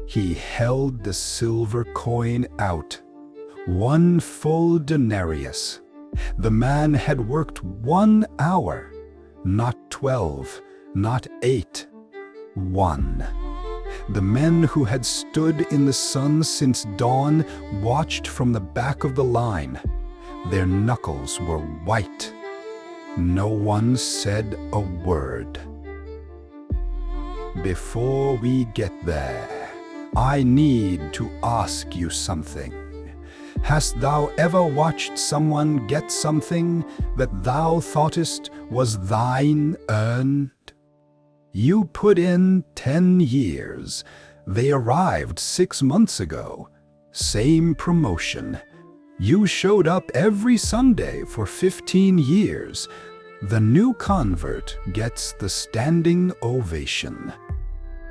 He held the silver coin out. 1 full denarius. The man had worked 1 hour, not 12, not 8, 1. The men who had stood in the sun since dawn watched from the back of the line. Their knuckles were white. No one said a word. Before we get there, I need to ask you something. Hast thou ever watched someone get something that thou thoughtest was thine earned? You put in 10 years. They arrived 6 months ago. Same promotion. You showed up every Sunday for 15 years. The new convert gets the standing ovation.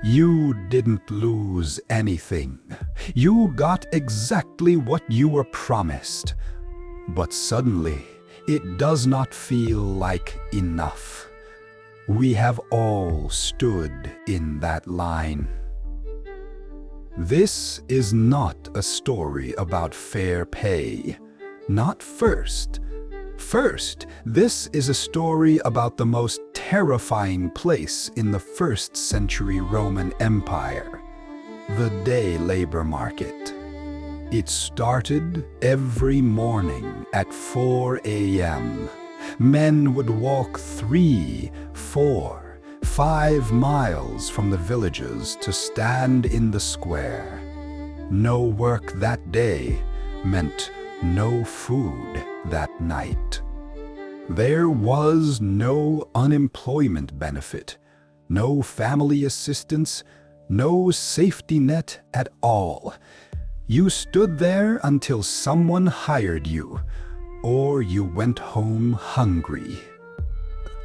You didn't lose anything. You got exactly what you were promised. But suddenly, it does not feel like enough. We have all stood in that line. This is not a story about fair pay. Not first. First, this is a story about the most terrifying place in the 1st century Roman Empire, the day labor market. It started every morning at 4 a.m. Men would walk 3, 4, 5 miles from the villages to stand in the square. No work that day meant no food that night. There was no unemployment benefit, no family assistance, no safety net at all. You stood there until someone hired you, or you went home hungry.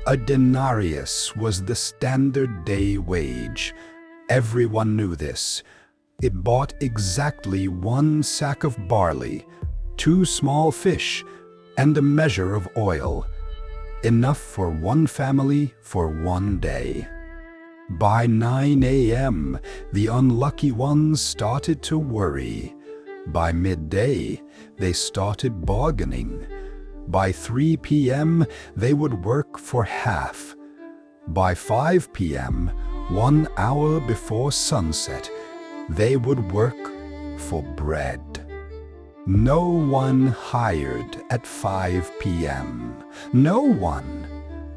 A denarius was the standard day wage. Everyone knew this. It bought exactly 1 sack of barley, 2 small fish, and a measure of oil, enough for 1 family for 1 day. By 9 a.m., the unlucky ones started to worry. By midday, they started bargaining. By 3 p.m., they would work for half. By 5 p.m., 1 hour before sunset, they would work for bread. No one hired at 5 p.m. No one.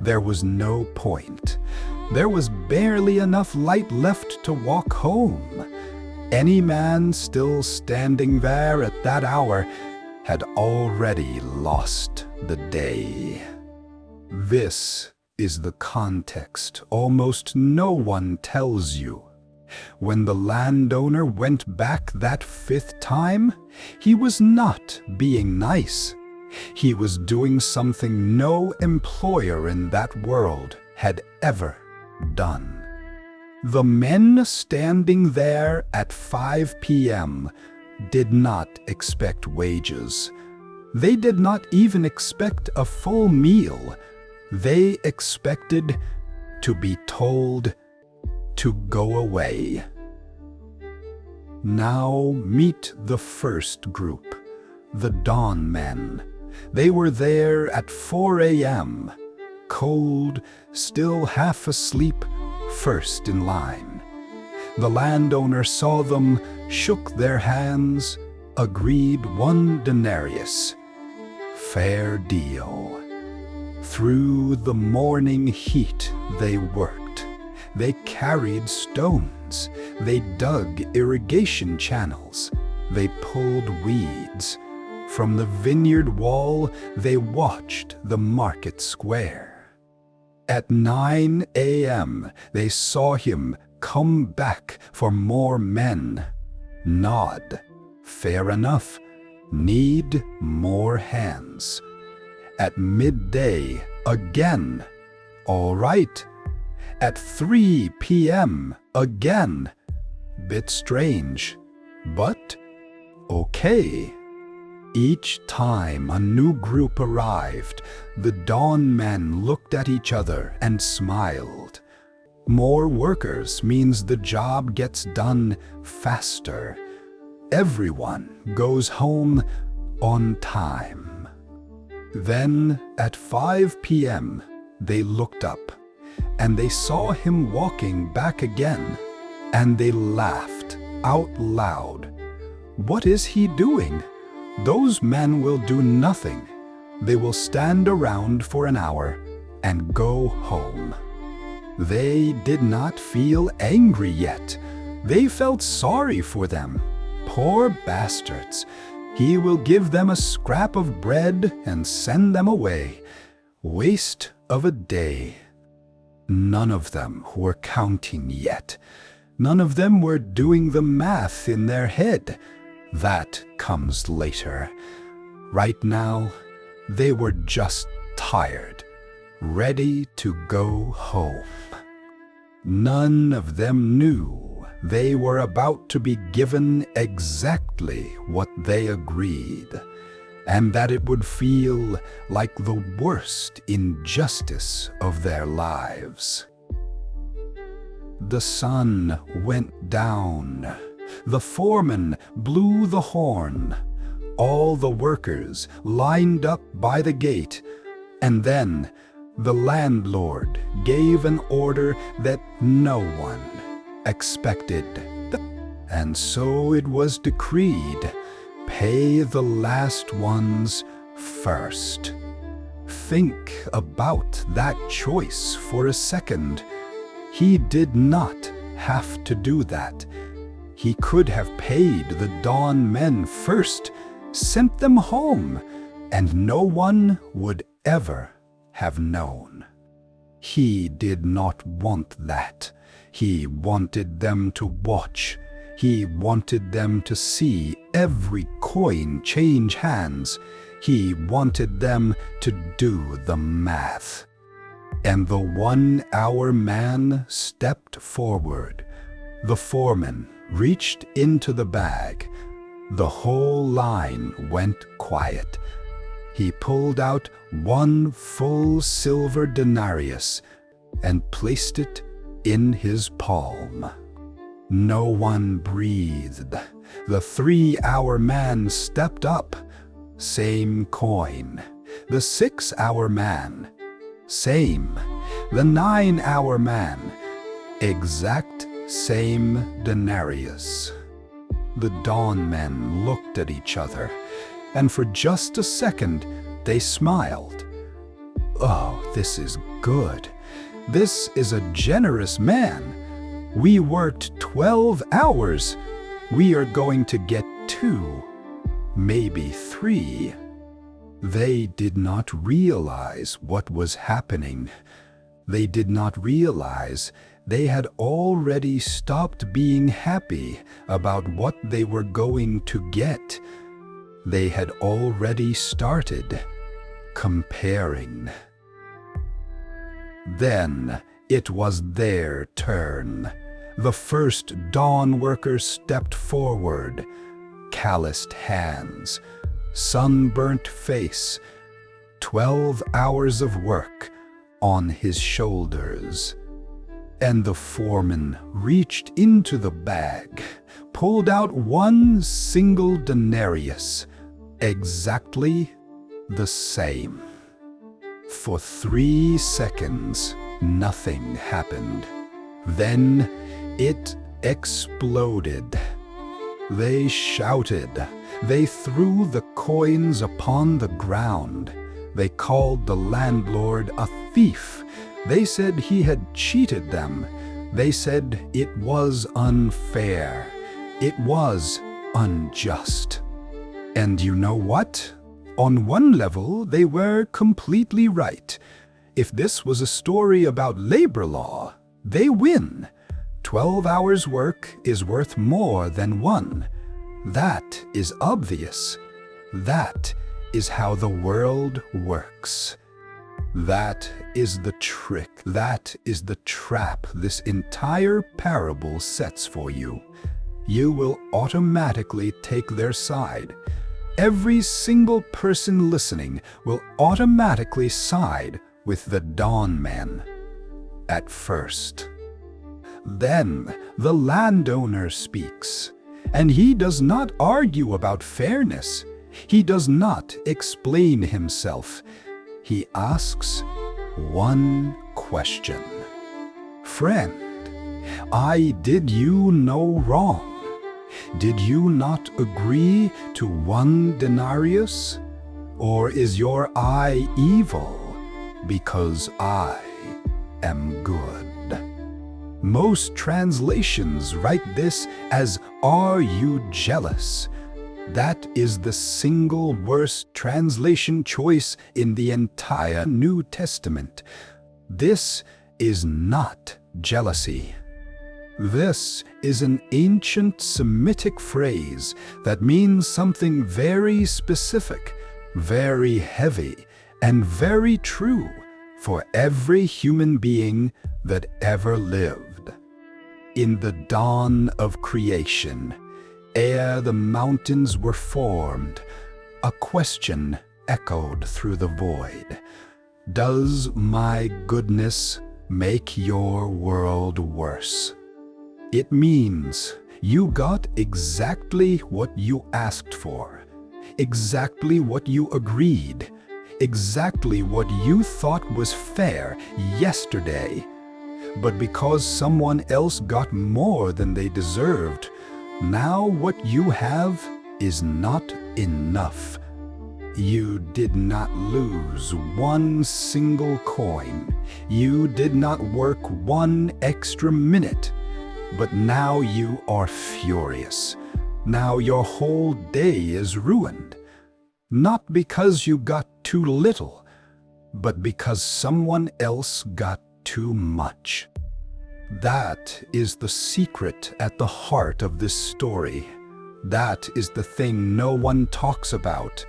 There was no point. There was barely enough light left to walk home. Any man still standing there at that hour had already lost the day. This is the context almost no one tells you. When the landowner went back that 5th time, he was not being nice. He was doing something no employer in that world had ever done. The men standing there at 5 p.m. did not expect wages. They did not even expect a full meal. They expected to be told to go away. Now meet the first group, the dawn men. They were there at 4 a.m., cold, still half asleep, first in line. The landowner saw them, shook their hands, agreed 1 denarius. Fair deal. Through the morning heat they worked. They carried stones. They dug irrigation channels. They pulled weeds. From the vineyard wall, they watched the market square. At 9 a.m., they saw him come back for more men. Nod. Fair enough. Need more hands. At midday, again. All right. At 3 p.m. again. Bit strange, but okay. Each time a new group arrived, the dawn men looked at each other and smiled. More workers means the job gets done faster. Everyone goes home on time. Then at 5 p.m., they looked up, and they saw him walking back again, and they laughed out loud. What is he doing? Those men will do nothing. They will stand around for an hour and go home. They did not feel angry yet. They felt sorry for them. Poor bastards. He will give them a scrap of bread and send them away. Waste of a day. None of them were counting yet. None of them were doing the math in their head. That comes later. Right now, they were just tired, ready to go home. None of them knew they were about to be given exactly what they agreed, and that it would feel like the worst injustice of their lives. The sun went down. The foreman blew the horn. All the workers lined up by the gate, and then the landlord gave an order that no one expected. And so it was decreed, pay the last ones first. Think about that choice for a second. He did not have to do that. He could have paid the dawn men first, sent them home, and no one would ever have known. He did not want that. He wanted them to watch. He wanted them to see every coin change hands. He wanted them to do the math. And the 1 hour man stepped forward. The foreman reached into the bag. The whole line went quiet. He pulled out 1 full silver denarius and placed it in his palm. No one breathed. The 3 hour man stepped up. Same coin. The 6 hour man. Same. The 9 hour man. Exact same denarius. The dawn men looked at each other, and for just a second they smiled. Oh, this is good. This is a generous man. We worked 12 hours. We are going to get 2, maybe 3. They did not realize what was happening. They did not realize they had already stopped being happy about what they were going to get. They had already started comparing. Then it was their turn. The first dawn worker stepped forward, calloused hands, sunburnt face, 12 hours of work on his shoulders. And the foreman reached into the bag, pulled out 1 single denarius, exactly the same. For 3 seconds, nothing happened. Then it exploded. They shouted. They threw the coins upon the ground. They called the landlord a thief. They said he had cheated them. They said it was unfair. It was unjust. And you know what? On one level, they were completely right. If this was a story about labor law, they win. 12 hours work is worth more than 1. That is obvious. That is how the world works. That is the trick. That is the trap this entire parable sets for you. You will automatically take their side. Every single person listening will automatically side with the dawn men. At first. Then the landowner speaks, and he does not argue about fairness. He does not explain himself. He asks one question. Friend, I did you no wrong. Did you not agree to 1 denarius? Or is your eye evil because I am good? Most translations write this as, "Are you jealous?" That is the single worst translation choice in the entire New Testament. This is not jealousy. This is an ancient Semitic phrase that means something very specific, very heavy, and very true for every human being that ever lived. In the dawn of creation, ere the mountains were formed, a question echoed through the void. Does my goodness make your world worse? It means you got exactly what you asked for, exactly what you agreed, exactly what you thought was fair yesterday. But because someone else got more than they deserved, now what you have is not enough. You did not lose 1 single coin. You did not work 1 extra minute. But now you are furious. Now your whole day is ruined. Not because you got too little, but because someone else got too much. That is the secret at the heart of this story. That is the thing no one talks about.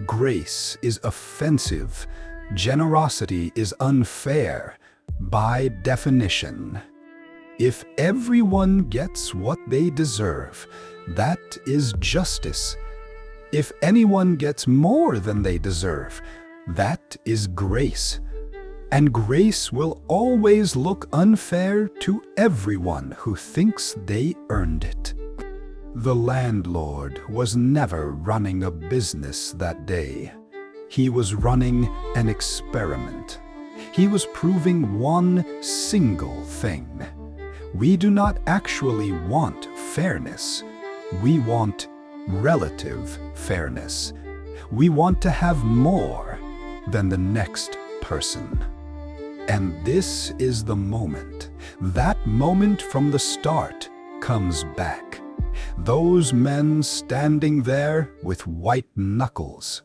Grace is offensive. Generosity is unfair, by definition. If everyone gets what they deserve, that is justice. If anyone gets more than they deserve, that is grace. And grace will always look unfair to everyone who thinks they earned it. The landlord was never running a business that day. He was running an experiment. He was proving one single thing. We do not actually want fairness. We want relative fairness. We want to have more than the next person. And this is the moment. That moment from the start comes back. Those men standing there with white knuckles.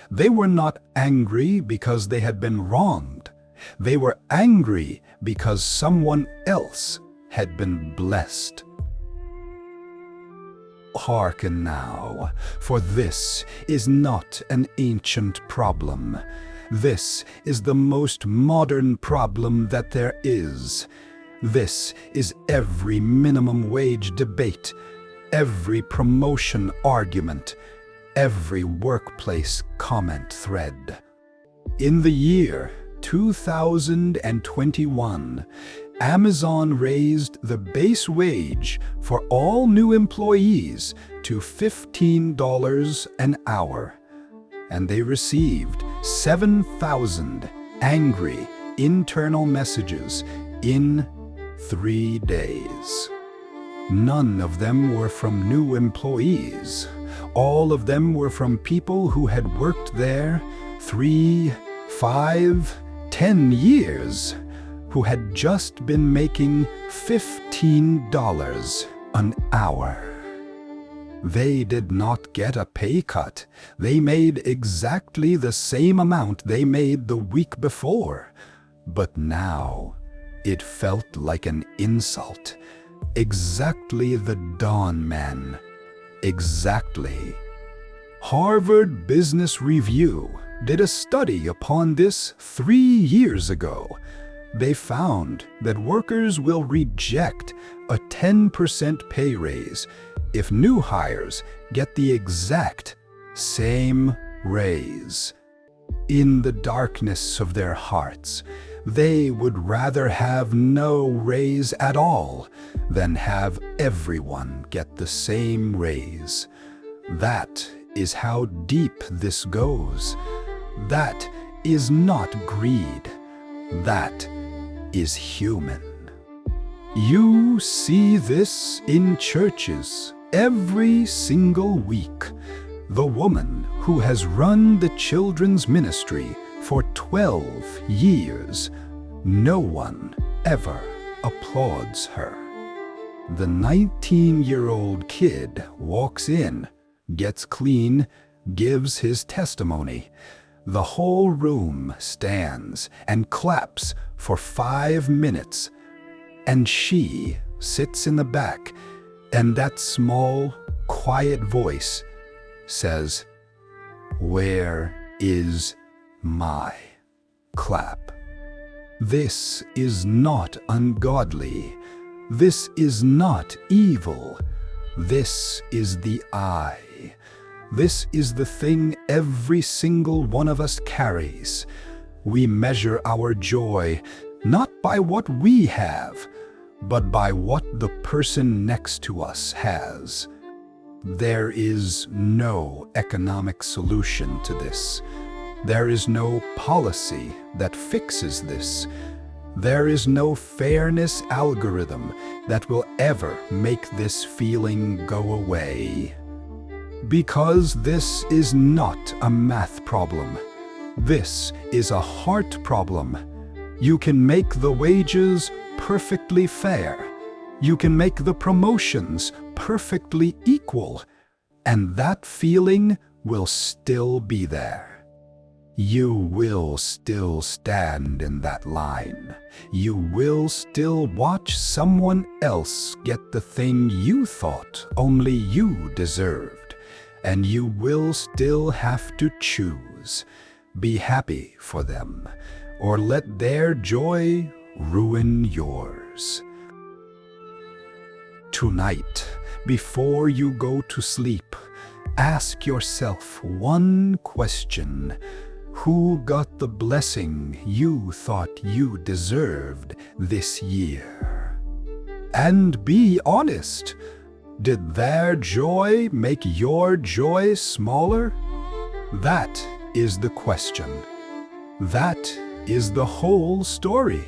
They were not angry because they had been wronged. They were angry because someone else had been blessed. Hearken now, for this is not an ancient problem. This is the most modern problem that there is. This is every minimum wage debate, every promotion argument, every workplace comment thread. In the year 2021, Amazon raised the base wage for all new employees to $15 an hour, and they received 7,000 angry internal messages in 3 days. None of them were from new employees. All of them were from people who had worked there 3, 5, 10 years, who had just been making $15 an hour. They did not get a pay cut. They made exactly the same amount they made the week before. But now, it felt like an insult. Exactly the Dawn Man. Exactly. Harvard Business Review did a study upon this 3 years ago. They found that workers will reject a 10% pay raise if new hires get the exact same raise. In the darkness of their hearts, They would rather have no raise at all than have everyone get the same raise. That is how deep this goes. That is not greed. That is human. You see this in churches every single week. The woman who has run the children's ministry for 12 years, no one ever applauds her. The 19-year-old kid walks in, gets clean, gives his testimony. The whole room stands and claps for 5 minutes, and she sits in the back, and that small, quiet voice says, "Where is my clap?" This is not ungodly. This is not evil. This is the I. This is the thing every single one of us carries. We measure our joy not by what we have, but by what the person next to us has. There is no economic solution to this. There is no policy that fixes this. There is no fairness algorithm that will ever make this feeling go away. Because this is not a math problem. This is a heart problem. You can make the wages perfectly fair. You can make the promotions perfectly equal, and that feeling will still be there. You will still stand in that line. You will still watch someone else get the thing you thought only you deserved. And you will still have to choose. Be happy for them, or let their joy ruin yours. Tonight, before you go to sleep, ask yourself one question. Who got the blessing you thought you deserved this year? And be honest. Did their joy make your joy smaller? That is the question. That is the whole story.